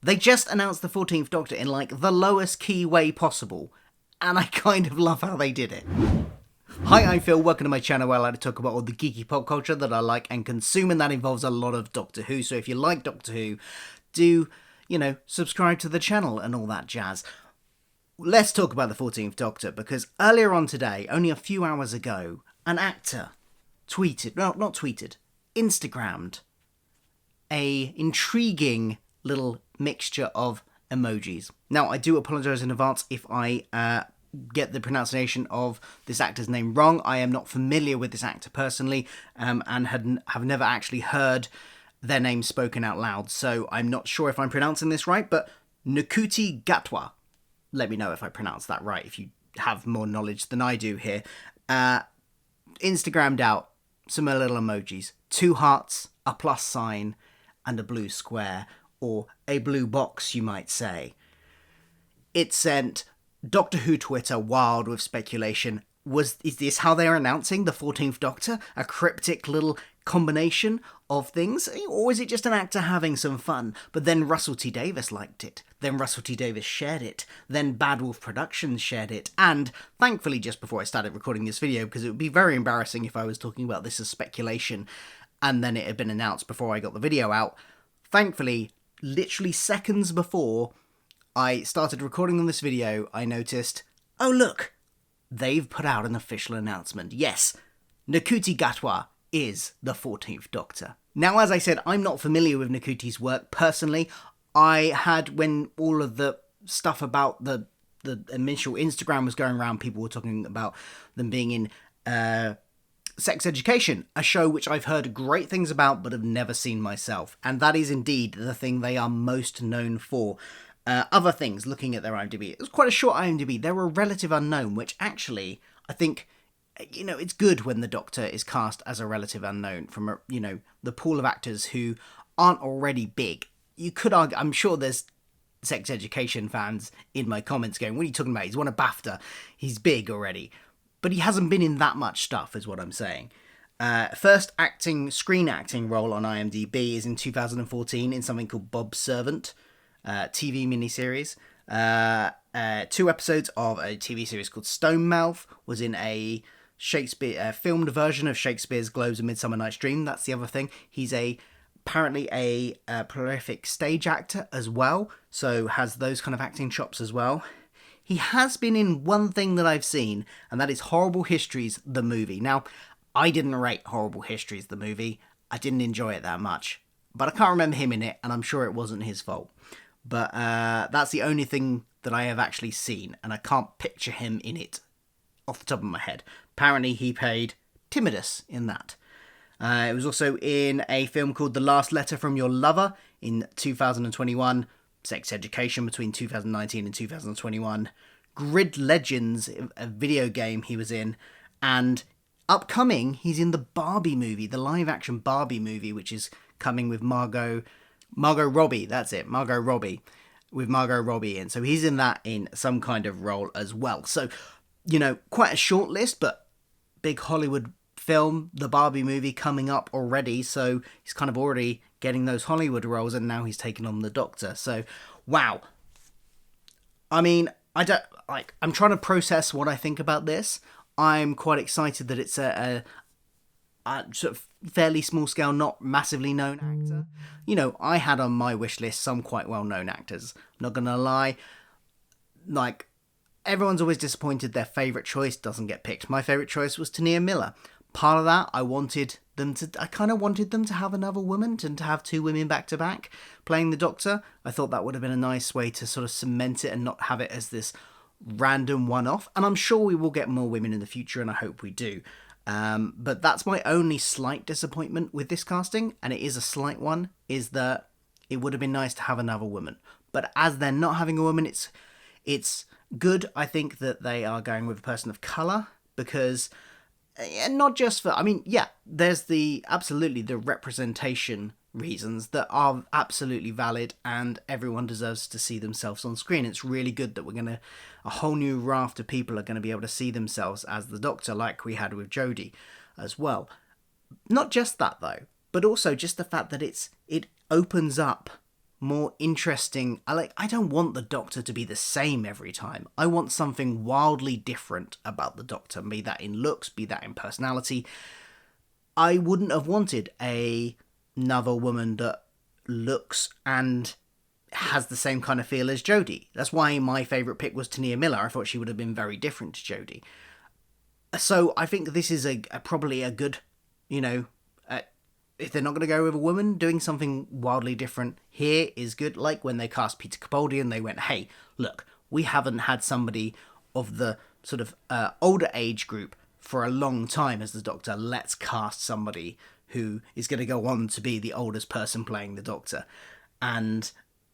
They just announced the 14th Doctor in, like, the lowest key way possible, and I kind of love how they did it. Hi, I'm Phil, welcome to my channel where I like to talk about all the geeky pop culture that I like and consume, and that involves a lot of Doctor Who, so if you like Doctor Who, do, subscribe to the channel and all that jazz. Let's talk about the 14th Doctor, because earlier on today, only a few hours ago, an actor Instagrammed a intriguing little mixture of emojis. Now, I do apologise in advance if I get the pronunciation of this actor's name wrong. I am not familiar with this actor personally, and have never actually heard their name spoken out loud, so I'm not sure if I'm pronouncing this right, but Ncuti Gatwa. Let me know if I pronounce that right, if you have more knowledge than I do here. Instagrammed out some little emojis. 2 hearts, a plus sign, and a blue square, or a blue box, you might say. It sent Doctor Who Twitter wild with speculation. Is this how they're announcing the 14th Doctor? A cryptic little combination of things? Or is it just an actor having some fun? But then Russell T Davies liked it. Then Russell T Davies shared it. Then Bad Wolf Productions shared it. And thankfully, just before I started recording this video, because it would be very embarrassing if I was talking about this as speculation and then it had been announced before I got the video out, thankfully, literally seconds before I started recording on this video, I noticed, oh look, they've put out an official announcement. Yes, Ncuti Gatwa is the 14th Doctor. Now, as I said, I'm not familiar with Ncuti's work personally. I had, when all of the stuff about the initial Instagram was going around, people were talking about them being in Sex Education, a show which I've heard great things about but have never seen myself. And that is indeed the thing they are most known for. Other things, looking at their IMDb, it was quite a short IMDb. They're a relative unknown, which actually, I think, it's good when the Doctor is cast as a relative unknown from, the pool of actors who aren't already big. You could argue, I'm sure there's Sex Education fans in my comments going, what are you talking about? He's won a BAFTA. He's big already. But he hasn't been in that much stuff, is what I'm saying. First screen acting role on IMDb is in 2014 in something called Bob's Servant, TV miniseries. 2 episodes of a TV series called Stonemouth, was in a Shakespeare filmed version of Shakespeare's Globes: A Midsummer Night's Dream. That's the other thing. He's apparently a prolific stage actor as well, so has those kind of acting chops as well. He has been in one thing that I've seen, and that is Horrible Histories, the movie. Now, I didn't rate Horrible Histories, the movie. I didn't enjoy it that much. But I can't remember him in it, and I'm sure it wasn't his fault. But that's the only thing that I have actually seen, and I can't picture him in it off the top of my head. Apparently, he played Timidus in that. It was also in a film called The Last Letter from Your Lover in 2021. Sex Education between 2019 and 2021. Grid Legends, a video game he was in. And upcoming, he's in the Barbie movie, the live-action Barbie movie, which is coming with Margot Robbie. That's it, Margot Robbie. With Margot Robbie in. So he's in that in some kind of role as well. So, quite a short list, but big Hollywood film, the Barbie movie coming up already, so he's kind of already getting those Hollywood roles, and now he's taking on the Doctor. So, wow. I mean, I'm trying to process what I think about this. I'm quite excited that it's a sort of fairly small scale, not massively known actor. I had on my wish list some quite well known actors. I'm not gonna lie, everyone's always disappointed their favourite choice doesn't get picked. My favourite choice was Tania Miller. Part of that, I kind of wanted them to have another woman, and to have 2 women back to back playing the Doctor. I thought that would have been a nice way to sort of cement it and not have it as this random one-off. And I'm sure we will get more women in the future, and I hope we do. But that's my only slight disappointment with this casting, and it is a slight one, is that it would have been nice to have another woman. But as they're not having a woman, it's good, I think, that they are going with a person of colour, because not just for, there's absolutely the representation reasons that are absolutely valid, and everyone deserves to see themselves on screen. It's really good that a whole new raft of people are going to be able to see themselves as the Doctor, like we had with Jodie as well. Not just that though, but also just the fact that it opens up more interesting. I don't want the Doctor to be the same every time. I want something wildly different about the Doctor, be that in looks, be that in personality. I wouldn't have wanted another woman that looks and has the same kind of feel as Jodie. That's why my favourite pick was Tania Miller. I thought she would have been very different to Jodie. So I think this is probably a good, if they're not going to go with a woman, doing something wildly different here is good. Like when they cast Peter Capaldi and they went, hey, look, we haven't had somebody of the sort of older age group for a long time as the Doctor. Let's cast somebody who is going to go on to be the oldest person playing the Doctor. And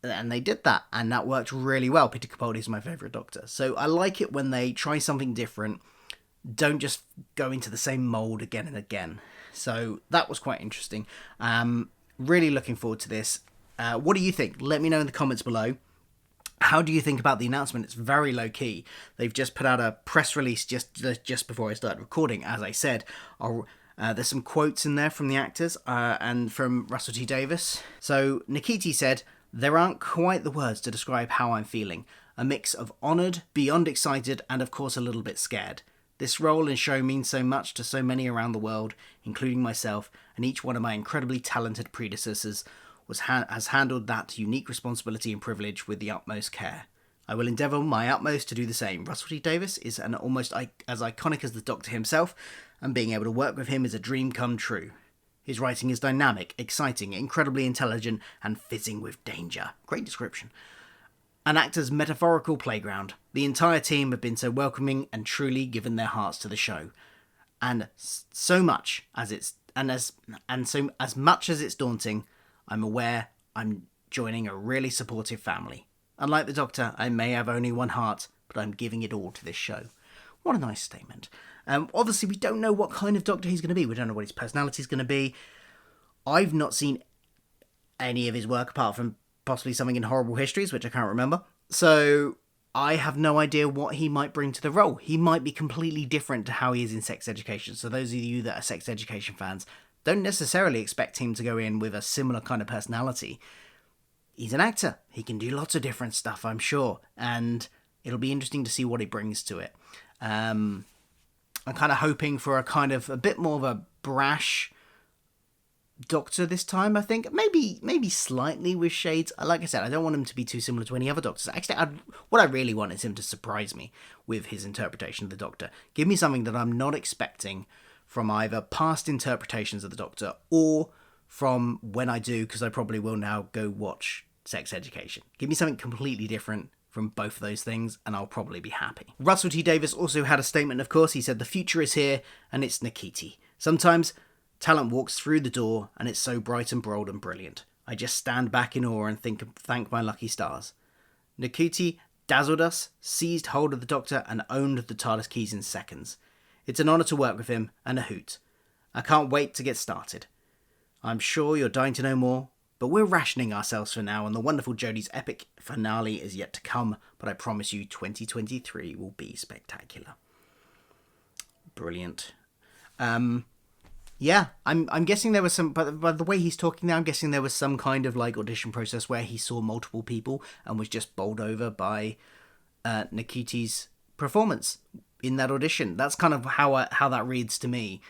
they did that, and that worked really well. Peter Capaldi is my favourite Doctor. So I like it when they try something different, don't just go into the same mould again and again. So that was quite interesting. Really looking forward to this. What do you think? Let me know in the comments below. How do you think about the announcement? It's very low key. They've just put out a press release just before I started recording. As I said, there's some quotes in there from the actors and from Russell T Davies. So Ncuti said, "There aren't quite the words to describe how I'm feeling. A mix of honoured, beyond excited, and of course a little bit scared. This role and show means so much to so many around the world, including myself, and each one of my incredibly talented predecessors has handled that unique responsibility and privilege with the utmost care. I will endeavour my utmost to do the same." Russell T Davies is an almost as iconic as the Doctor himself, and being able to work with him is a dream come true. His writing is dynamic, exciting, incredibly intelligent, and fizzing with danger. Great description. An actor's metaphorical playground. The entire team have been so welcoming and truly given their hearts to the show. And so much as it's as much as it's daunting, I'm aware I'm joining a really supportive family. Unlike the Doctor, I may have only one heart, but I'm giving it all to this show. What a nice statement. Obviously, we don't know what kind of Doctor he's going to be. We don't know what his personality is going to be. I've not seen any of his work apart from possibly something in Horrible Histories, which I can't remember. So I have no idea what he might bring to the role. He might be completely different to how he is in Sex Education. So those of you that are Sex Education fans, don't necessarily expect him to go in with a similar kind of personality. He's an actor. He can do lots of different stuff, I'm sure. And it'll be interesting to see what he brings to it. I'm kind of hoping for a bit more of a brash Doctor this time, I think. Maybe slightly with shades. Like I said, I don't want him to be too similar to any other Doctors. Actually, what I really want is him to surprise me with his interpretation of the Doctor. Give me something that I'm not expecting from either past interpretations of the Doctor or from when I do, because I probably will now go watch Sex Education. Give me something completely different from both of those things, and I'll probably be happy. Russell T Davies also had a statement, of course. He said, "The future is here, and it's Ncuti. Sometimes talent walks through the door, and it's so bright and bold and brilliant. I just stand back in awe and thank my lucky stars. Ncuti dazzled us, seized hold of the Doctor, and owned the TARDIS keys in seconds. It's an honour to work with him, and a hoot. I can't wait to get started. I'm sure you're dying to know more, but we're rationing ourselves for now, and the wonderful Jodie's epic finale is yet to come, but I promise you 2023 will be spectacular." Brilliant. Yeah, I'm guessing there was some, but by the way he's talking now, I'm guessing there was some kind of audition process where he saw multiple people and was just bowled over by Nkuti's performance in that audition. That's kind of how that reads to me.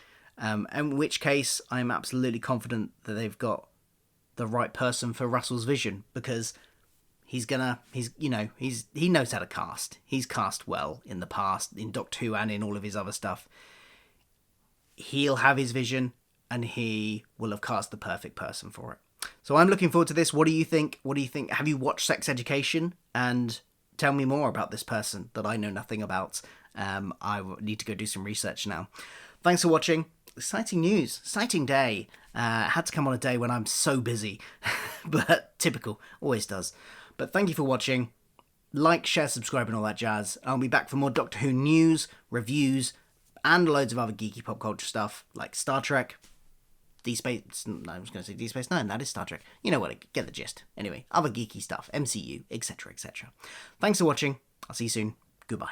In which case, I'm absolutely confident that they've got the right person for Russell's vision, because he knows how to cast. He's cast well in the past, in Doctor Who and in all of his other stuff. He'll have his vision, and he will have cast the perfect person for it. So I'm looking forward to this. What do you think? Have you watched Sex Education? And tell me more about this person that I know nothing about. I need to go do some research now. Thanks for watching. Exciting news. Exciting day. Had to come on a day when I'm so busy. But typical. Always does. But thank you for watching. Like, share, subscribe, and all that jazz. I'll be back for more Doctor Who news, reviews, and loads of other geeky pop culture stuff like Star Trek, I was going to say Deep Space Nine, that is Star Trek. You know what, get the gist. Anyway, other geeky stuff, MCU, etc, etc. Thanks for watching. I'll see you soon. Goodbye.